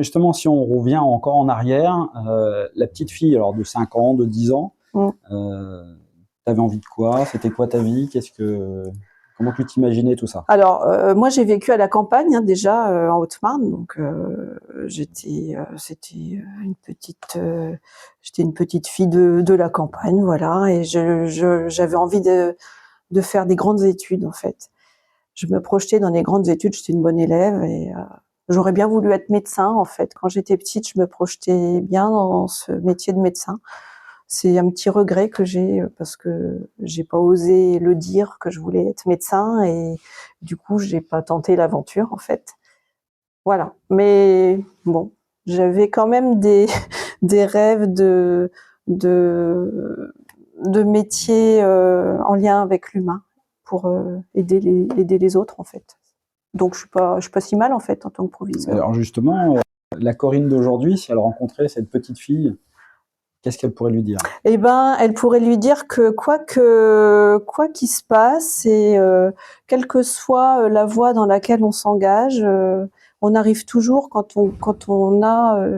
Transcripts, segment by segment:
justement, si on revient encore en arrière, la petite fille, alors de 5 ans, de 10 ans, Mm. t'avais envie de quoi? C'était quoi ta vie? Comment tu t'imaginais tout ça? Alors, moi, j'ai vécu à la campagne, hein, déjà, en Haute-Marne, donc j'étais une petite fille de la campagne, voilà, et j'avais envie de faire des grandes études, en fait. Je me projetais dans les grandes études, j'étais une bonne élève et j'aurais bien voulu être médecin, en fait. Quand j'étais petite, je me projetais bien dans ce métier de médecin. C'est un petit regret que j'ai parce que j'ai pas osé le dire que je voulais être médecin et du coup, j'ai pas tenté l'aventure, en fait. Voilà. Mais bon, j'avais quand même des rêves de, de métiers en lien avec l'humain pour aider les autres, en fait. Donc, je suis pas si mal, en fait, en tant que proviseur. Alors justement, la Corinne d'aujourd'hui, si elle rencontrait cette petite fille, qu'est-ce qu'elle pourrait lui dire? Eh ben, elle pourrait lui dire que quoi qu'il se passe et quelle que soit la voie dans laquelle on s'engage, on arrive toujours quand on a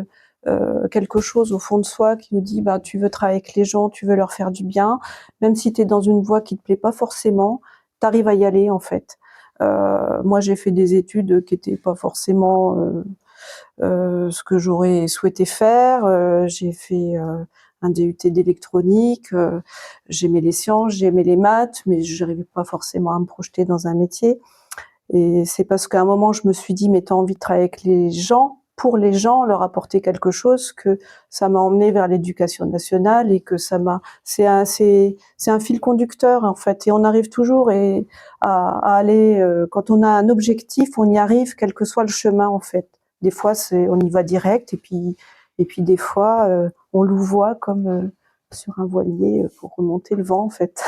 quelque chose au fond de soi qui nous dit bah tu veux travailler avec les gens, tu veux leur faire du bien, même si tu es dans une voie qui te plaît pas forcément, tu arrives à y aller en fait. Moi, j'ai fait des études qui étaient pas forcément ce que j'aurais souhaité faire. J'ai fait un DUT d'électronique. J'aimais les sciences, j'aimais les maths, mais je n'arrivais pas forcément à me projeter dans un métier. Et c'est parce qu'à un moment, je me suis dit, mais tu as envie de travailler avec les gens, pour les gens, leur apporter quelque chose, que ça m'a emmené vers l'éducation nationale et que c'est un fil conducteur, en fait. Et on arrive toujours à aller, quand on a un objectif, on y arrive, quel que soit le chemin, en fait. Des fois, on y va direct, et puis des fois, on louvoie comme sur un voilier pour remonter le vent, en fait.